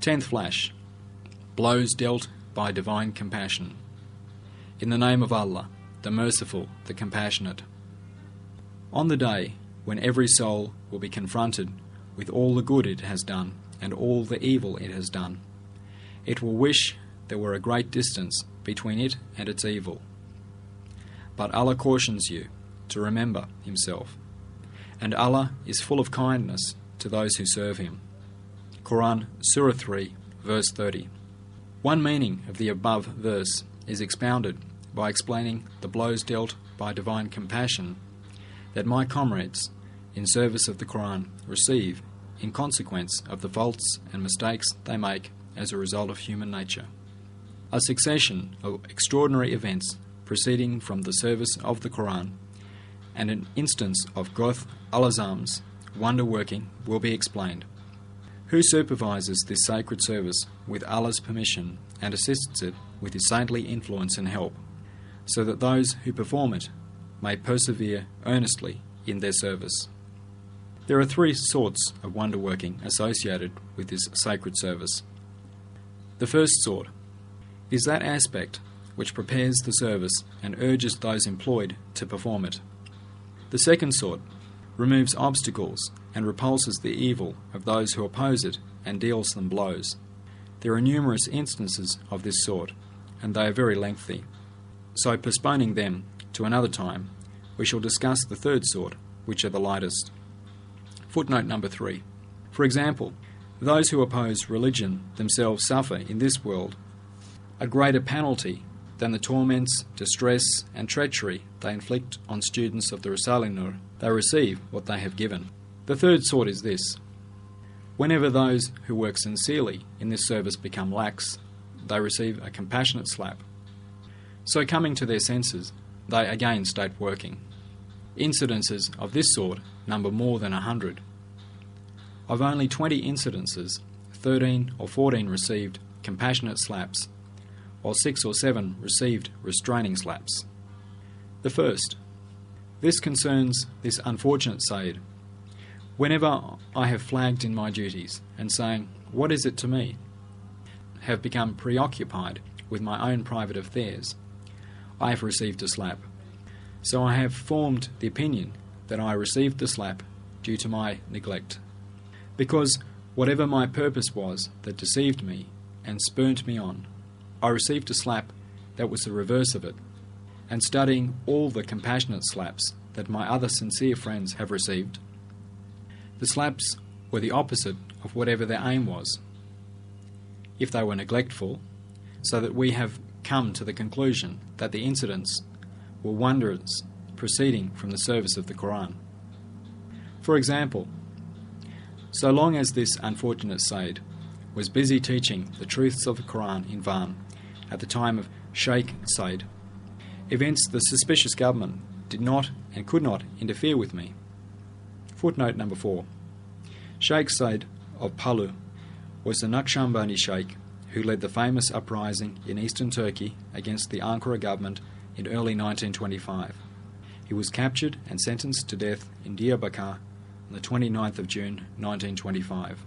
10th flash. Blows dealt by divine compassion. In the name of Allah, the Merciful, the Compassionate. On the day when every soul will be confronted with all the good it has done and all the evil it has done, it will wish there were a great distance between it and its evil. But Allah cautions you to remember Himself, and Allah is full of kindness to those who serve Him. Qur'an, Surah 3, verse 30. One meaning of the above verse is expounded by explaining the blows dealt by divine compassion that my comrades in service of the Qur'an receive in consequence of the faults and mistakes they make as a result of human nature. A succession of extraordinary events proceeding from the service of the Qur'an and an instance of Gawth al-Azam's wonder-working will be explained. Who supervises this sacred service with Allah's permission and assists it with His saintly influence and help, so that those who perform it may persevere earnestly in their service. There are three sorts of wonder-working associated with this sacred service. The first sort is that aspect which prepares the service and urges those employed to perform it. The second sort removes obstacles and repulses the evil of those who oppose it and deals them blows. There are numerous instances of this sort, and they are very lengthy. So postponing them to another time, we shall discuss the third sort, which are the lightest. Footnote number 3. For example, those who oppose religion themselves suffer in this world a greater penalty than the torments, distress and treachery they inflict on students of the Risale-i. They receive what they have given. The third sort is this. Whenever those who work sincerely in this service become lax, they receive a compassionate slap. So coming to their senses, they again start working. Incidences of this sort number more than 100. Of only 20 incidences, 13 or 14 received compassionate slaps, while 6 or 7 received restraining slaps. The first. This concerns this unfortunate Sayyid. Whenever I have flagged in my duties and saying, "What is it to me?" have become preoccupied with my own private affairs, I have received a slap. So I have formed the opinion that I received the slap due to my neglect. Because whatever my purpose was that deceived me and spurred me on, I received a slap that was the reverse of it. And studying all the compassionate slaps that my other sincere friends have received, the slaps were the opposite of whatever their aim was. If they were neglectful, so that we have come to the conclusion that the incidents were wonders proceeding from the service of the Qur'an. For example, so long as this unfortunate Sayyid was busy teaching the truths of the Qur'an in Van at the time of Sheikh Sayyid, events the suspicious government did not and could not interfere with me. Footnote number 4. Sheikh Sayyid of Palu was the Naqshbandi Sheikh who led the famous uprising in eastern Turkey against the Ankara government in early 1925. He was captured and sentenced to death in Diyarbakir on the 29th of June 1925.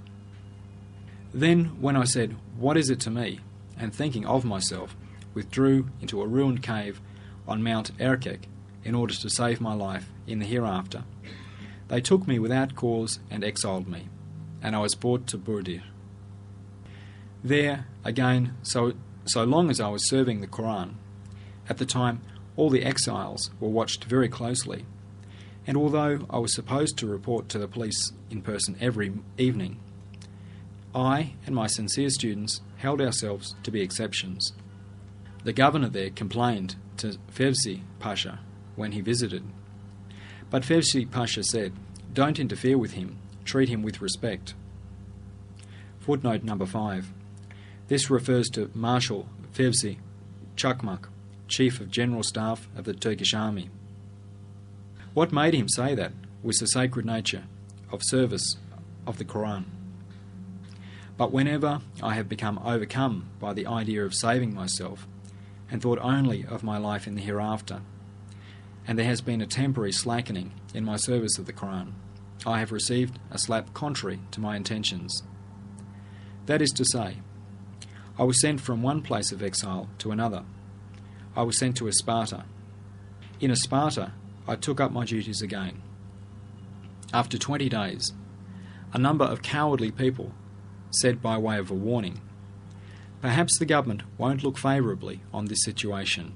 Then, when I said, "What is it to me?" and thinking of myself, withdrew into a ruined cave on Mount Erkek in order to save my life in the hereafter, they took me without cause and exiled me, and I was brought to Burdir. There, again, so long as I was serving the Qur'an, at the time all the exiles were watched very closely, and although I was supposed to report to the police in person every evening, I and my sincere students held ourselves to be exceptions. The governor there complained to Fevzi Pasha when he visited, but Fevzi Pasha said, "Don't interfere with him, treat him with respect." Footnote number 5. This refers to Marshal Fevzi Çakmak, Chief of General Staff of the Turkish Army. What made him say that was the sacred nature of service of the Qur'an. But whenever I have become overcome by the idea of saving myself and thought only of my life in the hereafter, and there has been a temporary slackening in my service of the Qur'an, I have received a slap contrary to my intentions. That is to say, I was sent from one place of exile to another. I was sent to Sparta. In Sparta, I took up my duties again. After 20 days, a number of cowardly people said by way of a warning, "Perhaps the government won't look favourably on this situation.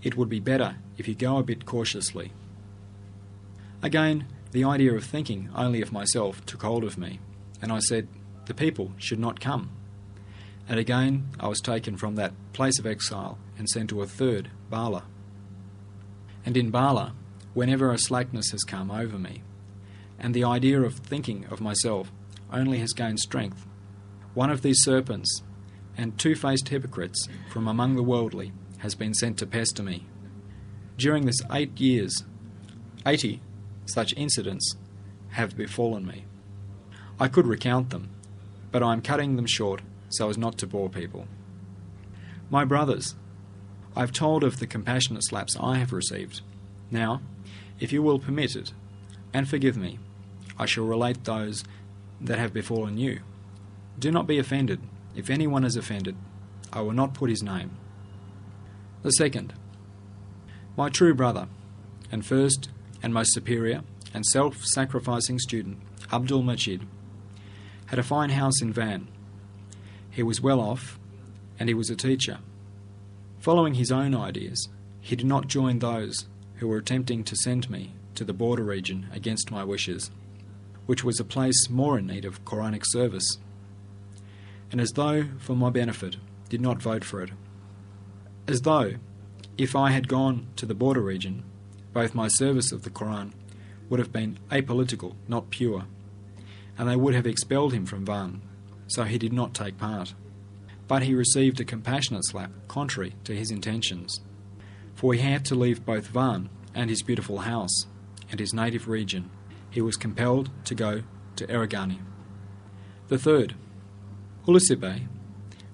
It would be better if you go a bit cautiously." Again, the idea of thinking only of myself took hold of me, and I said, "The people should not come." And again I was taken from that place of exile and sent to a third, Bala. And in Bala, whenever a slackness has come over me, and the idea of thinking of myself only has gained strength, one of these serpents and two-faced hypocrites from among the worldly has been sent to pester me. During this 8 years, 80 such incidents have befallen me. I could recount them, but I am cutting them short so as not to bore people. My brothers, I have told of the compassionate slaps I have received. Now, if you will permit it, and forgive me, I shall relate those that have befallen you. Do not be offended. If anyone is offended, I will not put his name. The second, my true brother, and first and most superior and self-sacrificing student, Abdul Majid, had a fine house in Van. He was well off, and he was a teacher. Following his own ideas, he did not join those who were attempting to send me to the border region against my wishes, which was a place more in need of Quranic service, and as though for my benefit did not vote for it. As though, if I had gone to the border region, both my service of the Qur'an would have been apolitical, not pure, and they would have expelled him from Van, so he did not take part. But he received a compassionate slap contrary to his intentions, for he had to leave both Van and his beautiful house and his native region. He was compelled to go to Eragani. The third, Ulisibe,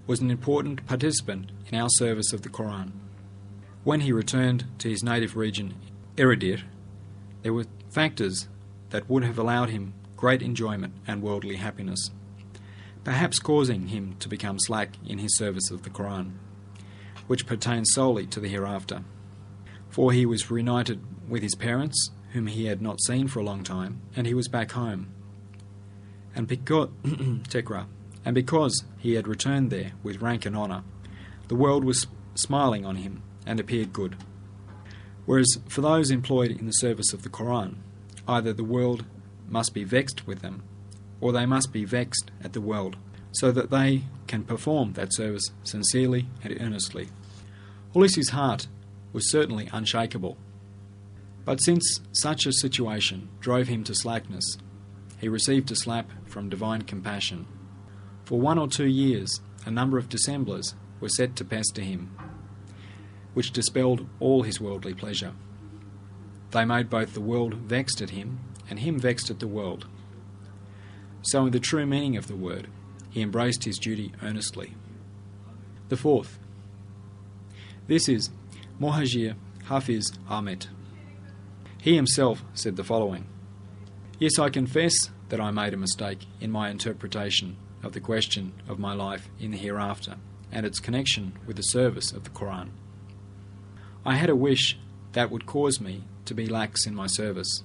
was an important participant in our service of the Qur'an. When he returned to his native region, Eridir, there were factors that would have allowed him great enjoyment and worldly happiness, perhaps causing him to become slack in his service of the Qur'an, which pertains solely to the hereafter. For he was reunited with his parents, whom he had not seen for a long time, and he was back home. And because he had returned there with rank and honour, the world was smiling on him and appeared good. Whereas for those employed in the service of the Qur'an, either the world must be vexed with them, or they must be vexed at the world, so that they can perform that service sincerely and earnestly. Ulysses' heart was certainly unshakable, but since such a situation drove him to slackness, he received a slap from divine compassion. For 1 or 2 years, a number of dissemblers were set to pester him, which dispelled all his worldly pleasure. They made both the world vexed at him and him vexed at the world. So in the true meaning of the word, he embraced his duty earnestly. The fourth, this is Mohajir Hafiz Ahmet. He himself said the following: "Yes, I confess that I made a mistake in my interpretation of the question of my life in the hereafter and its connection with the service of the Qur'an. I had a wish that would cause me to be lax in my service,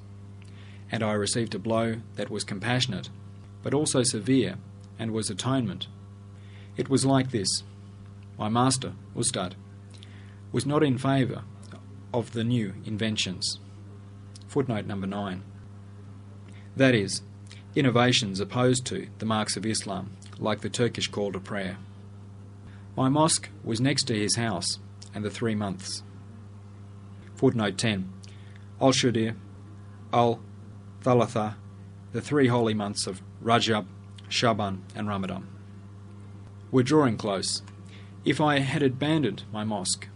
and I received a blow that was compassionate, but also severe, and was atonement. It was like this: my master, Ustad, was not in favour of the new inventions." Footnote number 9. That is, innovations opposed to the marks of Islam, like the Turkish call to prayer. My mosque was next to his house, and the 3 months. Footnote 10. Al-Shudir, Al-Thalatha, the 3 holy months of Rajab, Shaban and Ramadan, were drawing close. If I had abandoned my mosque,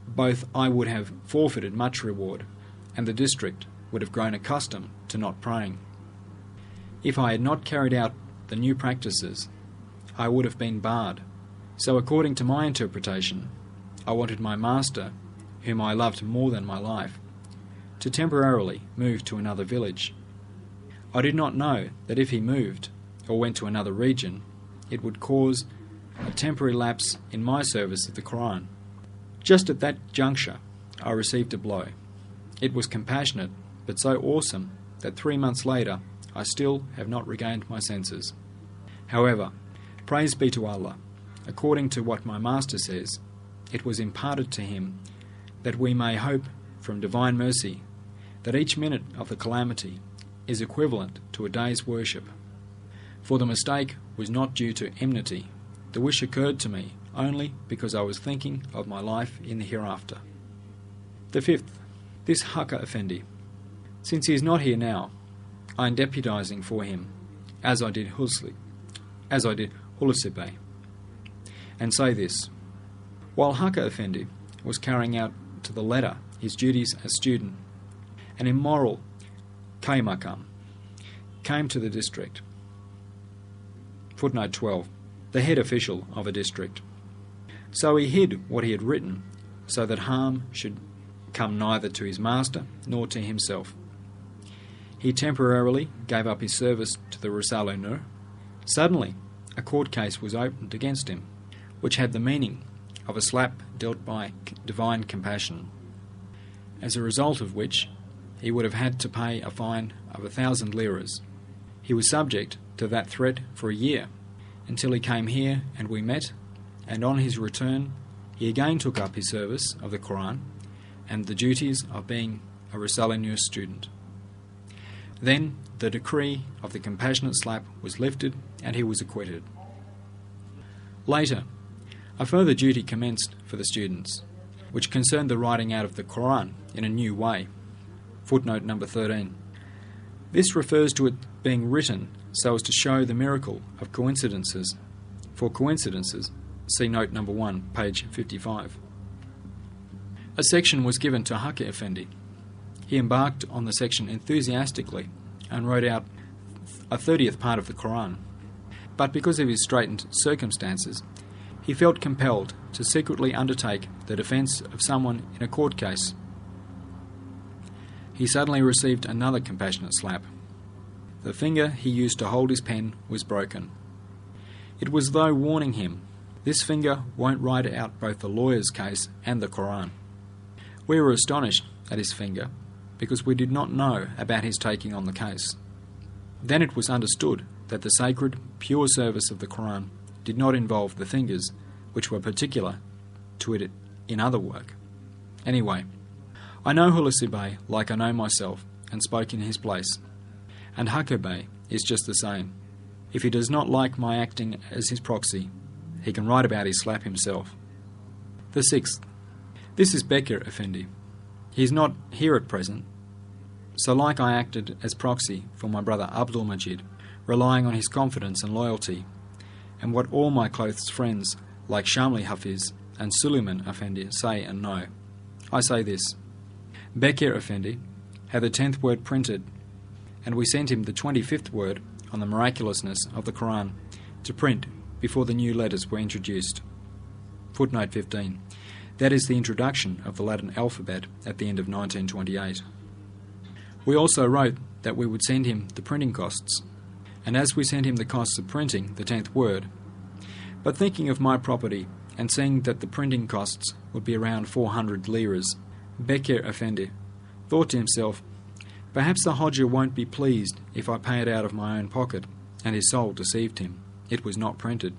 both I would have forfeited much reward, and the district would have grown accustomed to not praying. If I had not carried out the new practices, I would have been barred. So according to my interpretation, I wanted my master, whom I loved more than my life, to temporarily move to another village. I did not know that if he moved, or went to another region, it would cause a temporary lapse in my service of the Qur'an. Just at that juncture, I received a blow. It was compassionate, but so awesome that 3 months later, I still have not regained my senses. However, praise be to Allah, according to what my Master says, it was imparted to him that we may hope from divine mercy that each minute of the calamity is equivalent to a day's worship. For the mistake was not due to enmity. The wish occurred to me only because I was thinking of my life in the hereafter. The fifth, this Hakka Effendi. Since he is not here now, I am deputizing for him, as I did Hulusi Bey, and say this. While Hakka Effendi was carrying out to the letter his duties as student, an immoral Kaymakam came to the district. Footnote 12. The head official of a district. So he hid what he had written, so that harm should come neither to his master nor to himself. He temporarily gave up his service to the Risale-i. Suddenly, a court case was opened against him, which had the meaning of a slap dealt by divine compassion, as a result of which he would have had to pay a fine of 1,000 liras. He was subject to that threat for a year, until he came here and we met, and on his return he again took up his service of the Qur'an and the duties of being a Risale-i student. Then the decree of the compassionate slap was lifted and he was acquitted. Later, a further duty commenced for the students, which concerned the writing out of the Qur'an in a new way. Footnote number 13. This refers to it being written so as to show the miracle of coincidences. For coincidences, see note number 1, page 55. A section was given to Hakka Effendi. He embarked on the section enthusiastically and wrote out a 30th part of the Qur'an. But because of his straitened circumstances, he felt compelled to secretly undertake the defence of someone in a court case. He suddenly received another compassionate slap. The finger he used to hold his pen was broken. It was though warning him, this finger won't write out both the lawyer's case and the Qur'an. We were astonished at his finger, because we did not know about his taking on the case. Then it was understood that the sacred, pure service of the Qur'an did not involve the fingers, which were particular to it in other work. Anyway, I know Hulusi Bey like I know myself, and spoke in his place. And Hakka Bey is just the same. If he does not like my acting as his proxy, he can write about his slap himself. The sixth. This is Bekir Effendi. He is not here at present, so like I acted as proxy for my brother Abdul Majid, relying on his confidence and loyalty, and what all my close friends like Shamli Hafiz and Suleiman Effendi say and know. I say this. Bekir Effendi had the 10th word printed, and we sent him the 25th word on the miraculousness of the Qur'an to print before the new letters were introduced. Footnote 15. That is the introduction of the Latin alphabet at the end of 1928. We also wrote that we would send him the printing costs, and as we sent him the costs of printing the 10th word, but thinking of my property and seeing that the printing costs would be around 400 liras, Bekir Effendi thought to himself, perhaps the Hodja won't be pleased if I pay it out of my own pocket, and his soul deceived him. It was not printed,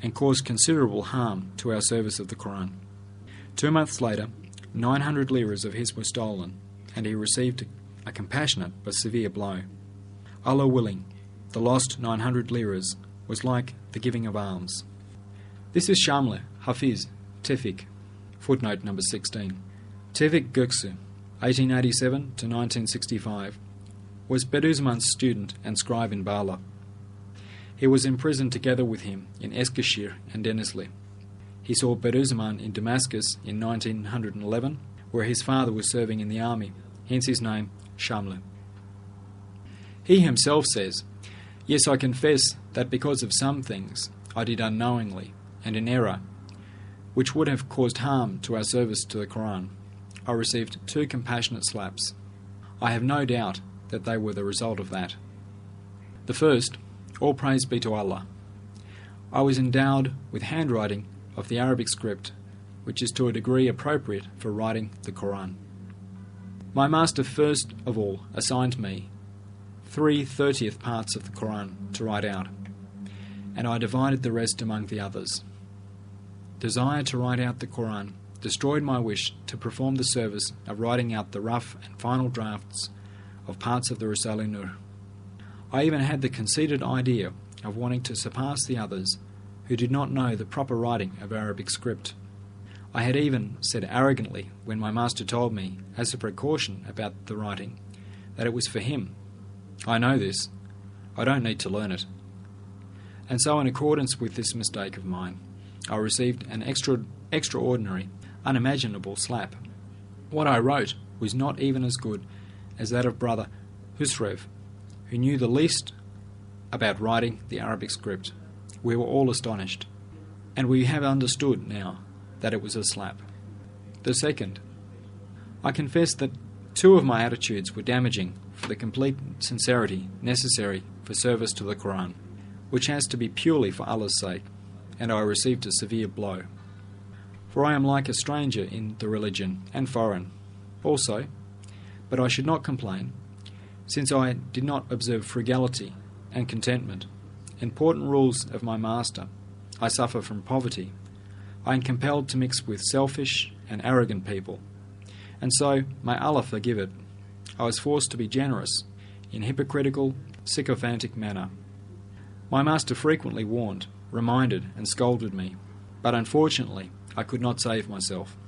and caused considerable harm to our service of the Qur'an. 2 months later, 900 liras of his were stolen, and he received a compassionate but severe blow. Allah willing, the lost 900 liras was like the giving of alms. This is Shamli Hafiz Tevfik. Footnote number 16. Tevfik Göksu, 1887 to 1965, was Bediuzzaman's student and scribe in Bala. He was imprisoned together with him in Eskişehir and Denizli. He saw Bediuzzaman in Damascus in 1911, where his father was serving in the army, hence his name, Shamli. He himself says, "Yes, I confess that because of some things I did unknowingly and in error, which would have caused harm to our service to the Qur'an, I received 2 compassionate slaps. I have no doubt that they were the result of that. The first, All praise be to Allah. I was endowed with handwriting of the Arabic script, which is to a degree appropriate for writing the Qur'an. My master first of all assigned me 3/30th parts of the Qur'an to write out, and I divided the rest among the others. Desire to write out the Qur'an destroyed my wish to perform the service of writing out the rough and final drafts of parts of the Risale-i. I even had the conceited idea of wanting to surpass the others who did not know the proper writing of Arabic script. I had even said arrogantly, when my master told me, as a precaution about the writing, that it was for him. I know this. I don't need to learn it. And so in accordance with this mistake of mine, I received an extraordinary, unimaginable slap. What I wrote was not even as good as that of brother Husrev, who knew the least about writing the Arabic script. We were all astonished, and we have understood now that it was a slap. The second, I confess that 2 of my attitudes were damaging for the complete sincerity necessary for service to the Qur'an, which has to be purely for Allah's sake, and I received a severe blow. For I am like a stranger in the religion, and foreign also, but I should not complain, since I did not observe frugality and contentment, important rules of my master. I suffer from poverty. I am compelled to mix with selfish and arrogant people, and so, may Allah forgive it, I was forced to be generous in hypocritical, sycophantic manner. My master frequently warned, reminded, and scolded me, but unfortunately I could not save myself.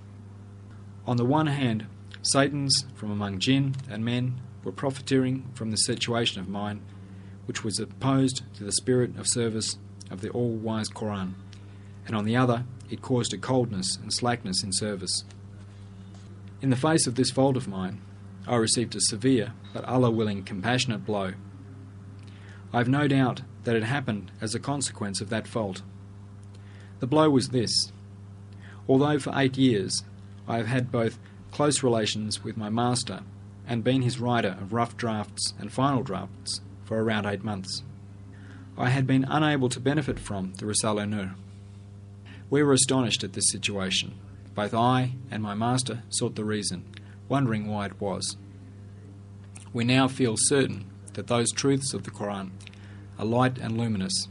On the one hand, Satans from among jinn and men were profiteering from the situation of mine, which was opposed to the spirit of service of the all-wise Qur'an, and on the other, it caused a coldness and slackness in service. In the face of this fault of mine, I received a severe, but Allah-willing, compassionate blow. I have no doubt that it happened as a consequence of that fault. The blow was this. Although for 8 years I have had both close relations with my master and been his writer of rough drafts and final drafts for around 8 months, I had been unable to benefit from the Risale-i. We were astonished at this situation. Both I and my master sought the reason, wondering why it was. We now feel certain that those truths of the Qur'an are light and luminous,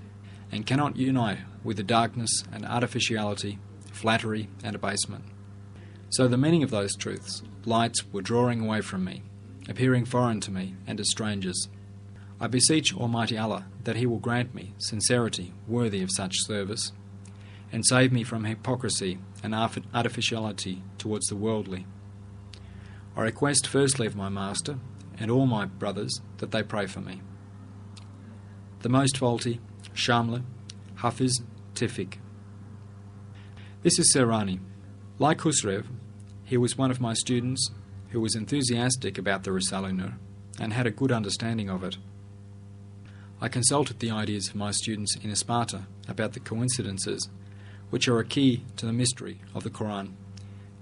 and cannot unite with the darkness and artificiality, flattery and abasement. So the meaning of those truths, lights, were drawing away from me, appearing foreign to me and as strangers. I beseech Almighty Allah that He will grant me sincerity worthy of such service, and save me from hypocrisy and artificiality towards the worldly. I request firstly of my master and all my brothers that they pray for me. The most faulty, Shamla, Hafiz, Tifik. This is Serani. Like Husrev, he was one of my students who was enthusiastic about the Risale-i and had a good understanding of it. I consulted the ideas of my students in Sparta about the coincidences which are a key to the mystery of the Qur'an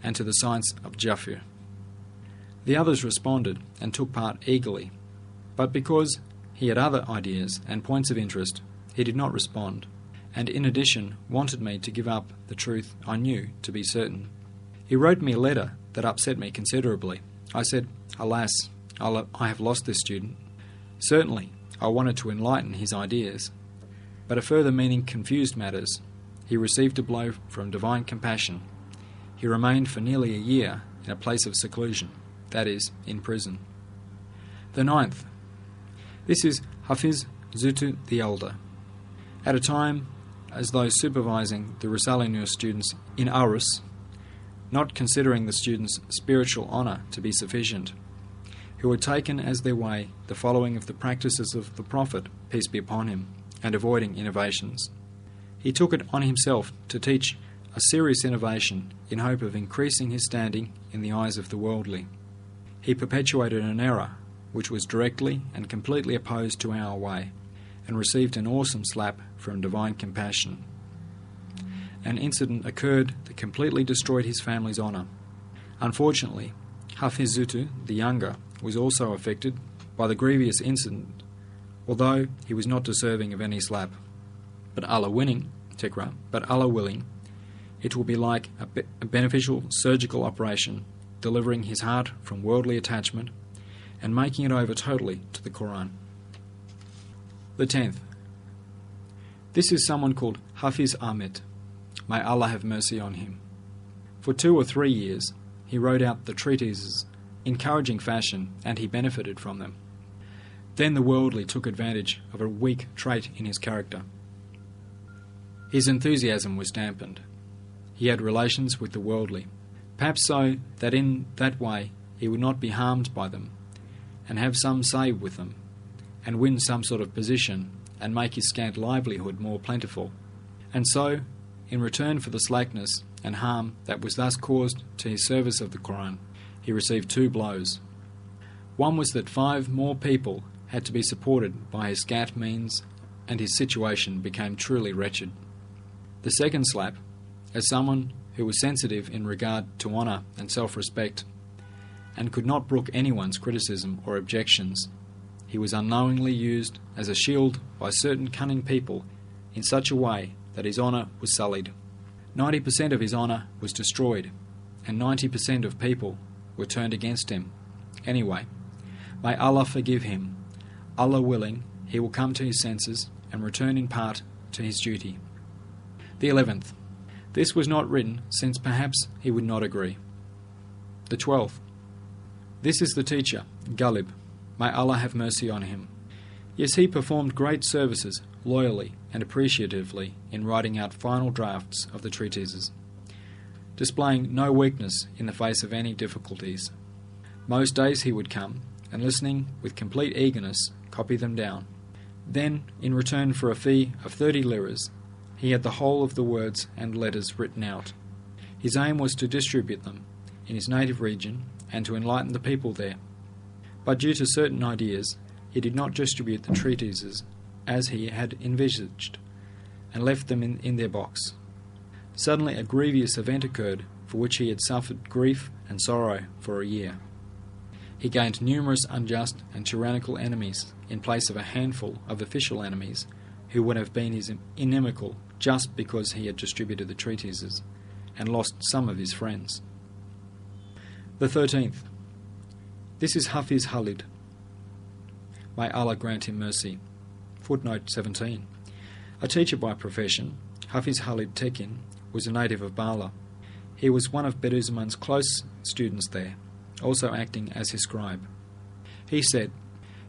and to the science of Jafir. The others responded and took part eagerly, but because he had other ideas and points of interest, he did not respond, and in addition wanted me to give up the truth I knew to be certain. He wrote me a letter that upset me considerably. I said, "Alas, I have lost this student." Certainly, I wanted to enlighten his ideas, but a further meaning confused matters. He received a blow from divine compassion. He remained for nearly a year in a place of seclusion, that is, in prison. The 9th. This is Hafiz Zutu the Elder. At a time as those supervising the Risale-i students in Arus, not considering the students' spiritual honour to be sufficient, who had taken as their way the following of the practices of the Prophet, peace be upon him, and avoiding innovations. He took it on himself to teach a serious innovation in hope of increasing his standing in the eyes of the worldly. He perpetuated an error which was directly and completely opposed to our way, and received an awesome slap from divine compassion. An incident occurred that completely destroyed his family's honour. Unfortunately, Hafiz Zutu, the younger, was also affected by the grievous incident although he was not deserving of any slap. But Allah willing, it will be like a beneficial surgical operation, delivering his heart from worldly attachment and making it over totally to the Qur'an. The 10th. This is someone called Hafiz Ahmed. May Allah have mercy on him. For 2 or 3 years, he wrote out the treatises, encouraging fashion, and he benefited from them. Then the worldly took advantage of a weak trait in his character. His enthusiasm was dampened. He had relations with the worldly, perhaps so that in that way he would not be harmed by them, and have some say with them, and win some sort of position, and make his scant livelihood more plentiful. And so, in return for the slackness and harm that was thus caused to his service of the Qur'an, he received 2 blows. One was that 5 more people had to be supported by his scant means, and his situation became truly wretched. The second slap, as someone who was sensitive in regard to honour and self-respect, and could not brook anyone's criticism or objections, he was unknowingly used as a shield by certain cunning people in such a way that his honour was sullied. 90% of his honour was destroyed, and 90% of people were turned against him. Anyway, may Allah forgive him. Allah willing, he will come to his senses and return in part to his duty. The 11th. This was not written, since perhaps he would not agree. The 12th. This is the teacher, Ghalib. May Allah have mercy on him. Yes, he performed great services, loyally and appreciatively, in writing out final drafts of the treatises, displaying no weakness in the face of any difficulties. Most days he would come, and listening with complete eagerness, copy them down. Then, in return for a fee of 30 liras, he had the whole of the words and letters written out. His aim was to distribute them in his native region and to enlighten the people there. But due to certain ideas, he did not distribute the treatises as he had envisaged, and left them in their box. Suddenly a grievous event occurred for which he had suffered grief and sorrow for a year. He gained numerous unjust and tyrannical enemies in place of a handful of official enemies who would have been his inimical just because he had distributed the treatises, and lost some of his friends. The 13th. This is Hafiz Khalid. May Allah grant him mercy. Footnote 17. A teacher by profession, Hafiz Khalid Tekin was a native of Bala. He was one of Bediuzzaman's close students there, also acting as his scribe. He said,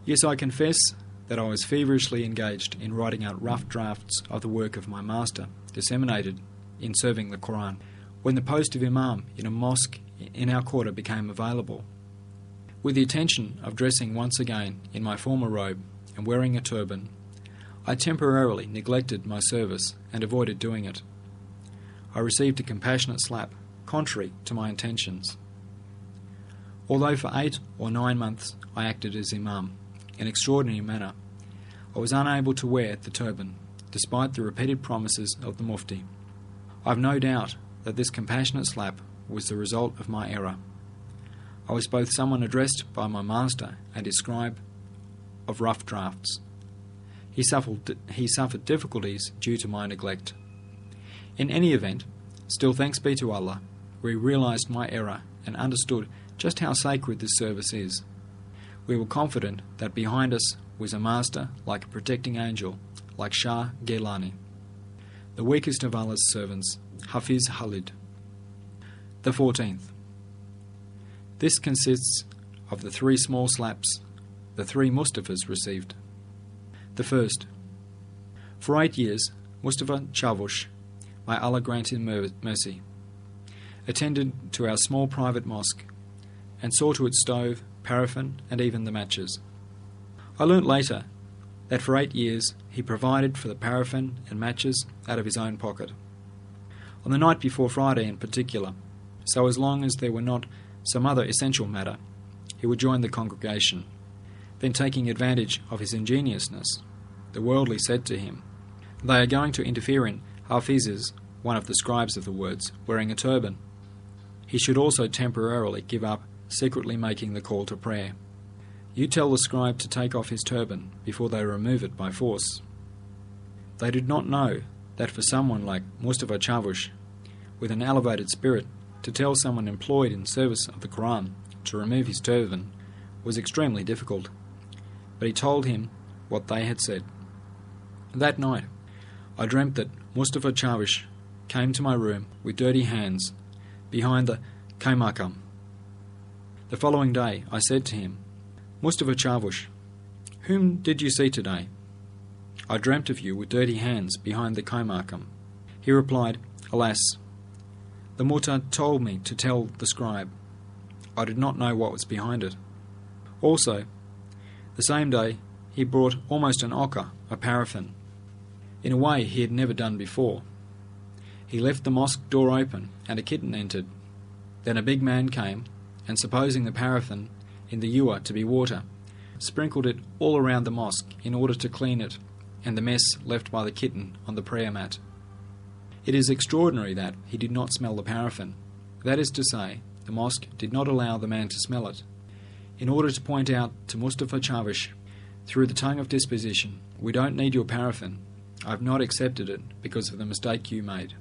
"Yes, I confess that I was feverishly engaged in writing out rough drafts of the work of my master, disseminated in serving the Qur'an, when the post of Imam in a mosque in our quarter became available. With the intention of dressing once again in my former robe and wearing a turban, I temporarily neglected my service and avoided doing it. I received a compassionate slap, contrary to my intentions. Although for 8 or 9 months I acted as Imam, in extraordinary manner, I was unable to wear the turban, despite the repeated promises of the Mufti. I have no doubt that this compassionate slap was the result of my error. I was both someone addressed by my master and his scribe of rough drafts. He suffered difficulties due to my neglect. In any event, still thanks be to Allah, we realized my error and understood just how sacred this service is. We were confident that behind us was a master like a protecting angel, like Shah Gailani, the weakest of Allah's servants, Hafiz Khalid. The 14th. This consists of the 3 small slaps the 3 Mustafas received. The first. For 8 years, Mustafa Chavush, may Allah grant him mercy, attended to our small private mosque and saw to its stove, paraffin, and even the matches. I learnt later that for 8 years he provided for the paraffin and matches out of his own pocket. On the night before Friday in particular, so as long as there were not some other essential matter, he would join the congregation. Then, taking advantage of his ingenuousness, the worldly said to him, "They are going to interfere in Hafiz's," one of the scribes of the words, wearing a turban. He should also temporarily give up secretly making the call to prayer. You tell the scribe to take off his turban before they remove it by force. They did not know that for someone like Mustafa Çavuş, with an elevated spirit, to tell someone employed in service of the Qur'an to remove his turban was extremely difficult. But he told him what they had said. That night, I dreamt that Mustafa Çavuş came to my room with dirty hands behind the kaymakam. The following day, I said to him, Mustafa Çavuş, whom did you see today? I dreamt of you with dirty hands behind the kaymakam. He replied, Alas, the Muta told me to tell the scribe. I did not know what was behind it. Also, the same day, he brought almost an oka of paraffin, in a way he had never done before. He left the mosque door open, and a kitten entered. Then a big man came, and supposing the paraffin in the ewer to be water, sprinkled it all around the mosque in order to clean it and the mess left by the kitten on the prayer mat. It is extraordinary that he did not smell the paraffin. That is to say, the mosque did not allow the man to smell it. In order to point out to Mustafa Çavuş, through the tongue of disposition, we don't need your paraffin. I have not accepted it because of the mistake you made.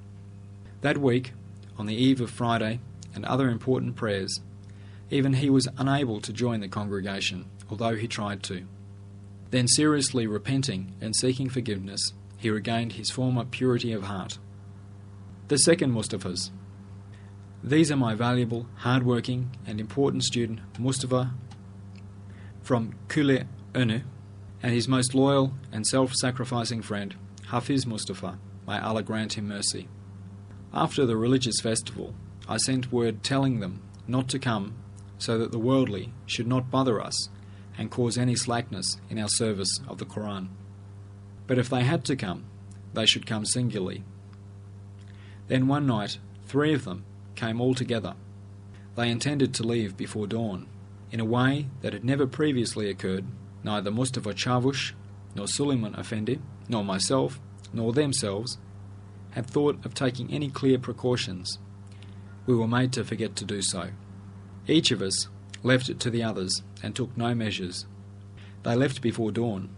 That week, on the eve of Friday and other important prayers, even he was unable to join the congregation, although he tried to. Then, seriously repenting and seeking forgiveness, he regained his former purity of heart. The second Mustafas. These are my valuable, hard-working and important student Mustafa from Kule Önü and his most loyal and self-sacrificing friend Hafiz Mustafa, may Allah grant him mercy. After the religious festival, I sent word telling them not to come so that the worldly should not bother us and cause any slackness in our service of the Qur'an. But if they had to come, they should come singularly. Then one night, 3 of them came all together. They intended to leave before dawn, in a way that had never previously occurred. Neither Mustafa Çavuş, nor Suleiman Effendi, nor myself, nor themselves, had thought of taking any clear precautions. We were made to forget to do so. Each of us left it to the others and took no measures. They left before dawn.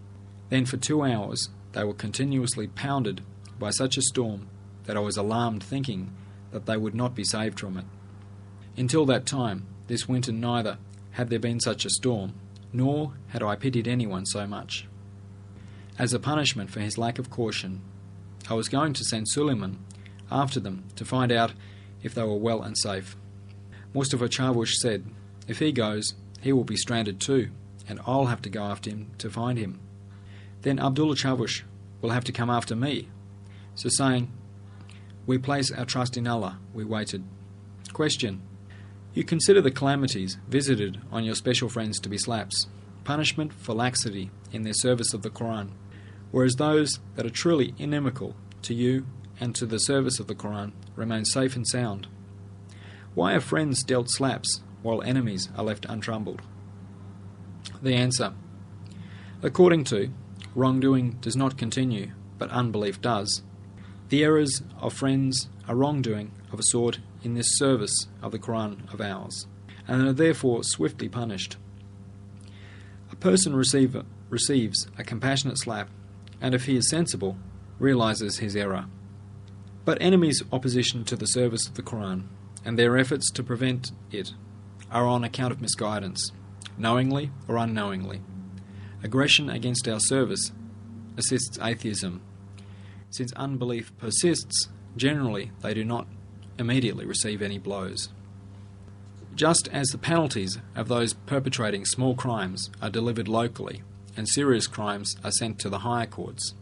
Then for 2 hours they were continuously pounded by such a storm that I was alarmed, thinking that they would not be saved from it. Until that time, this winter, neither had there been such a storm, nor had I pitied anyone so much. As a punishment for his lack of caution, I was going to send Suleiman after them to find out if they were well and safe. Mustafa Çavuş said, if he goes, he will be stranded too, and I'll have to go after him to find him. Then Abdullah Çavuş will have to come after me. So saying, we place our trust in Allah, we waited. Question. You consider the calamities visited on your special friends to be slaps, punishment for laxity in their service of the Qur'an, whereas those that are truly inimical to you and to the service of the Qur'an remain safe and sound. Why are friends dealt slaps while enemies are left untroubled? The answer. According to, wrongdoing does not continue, but unbelief does. The errors of friends are wrongdoing of a sort in this service of the Qur'an of ours, and are therefore swiftly punished. A person receives a compassionate slap, and if he is sensible, realizes his error. But enemies' opposition to the service of the Qur'an, and their efforts to prevent it, are on account of misguidance, knowingly or unknowingly. Aggression against our service assists atheism. Since unbelief persists, generally they do not immediately receive any blows. Just as the penalties of those perpetrating small crimes are delivered locally and serious crimes are sent to the higher courts,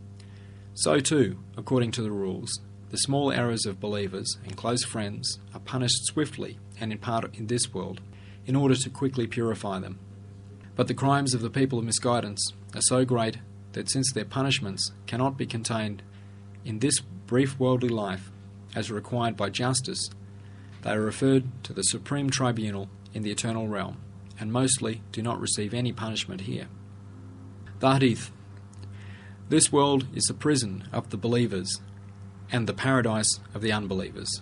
so too, according to the rules, the small errors of believers and close friends are punished swiftly and in part in this world, in order to quickly purify them. But the crimes of the people of misguidance are so great that since their punishments cannot be contained in this brief worldly life, as required by justice, they are referred to the supreme tribunal in the eternal realm, and mostly do not receive any punishment here. The Hadith. This world is the prison of the believers, and the paradise of the unbelievers.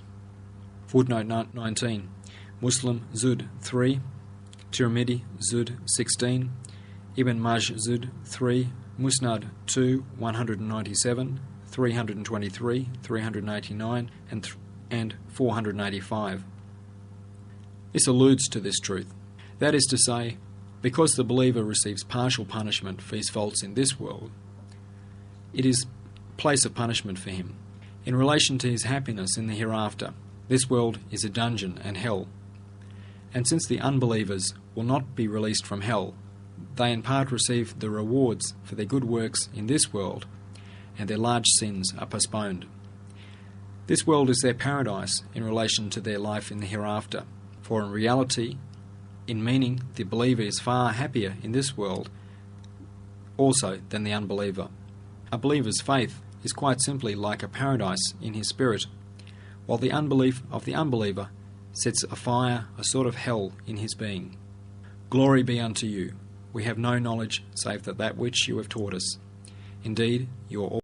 Footnote 19. Muslim Zud 3, Tirmidhi Zud 16, Ibn Majzud 3, Musnad 2, 197, 323, 389, and 485. This alludes to this truth. That is to say, because the believer receives partial punishment for his faults in this world, it is a place of punishment for him. In relation to his happiness in the hereafter, this world is a dungeon and hell. And since the unbelievers will not be released from hell, they in part receive the rewards for their good works in this world, and their large sins are postponed. This world is their paradise in relation to their life in the hereafter, for in reality, in meaning, the believer is far happier in this world also than the unbeliever. A believer's faith is quite simply like a paradise in his spirit, while the unbelief of the unbeliever sets afire a sort of hell in his being. Glory be unto you. We have no knowledge save that which you have taught us. Indeed, you are all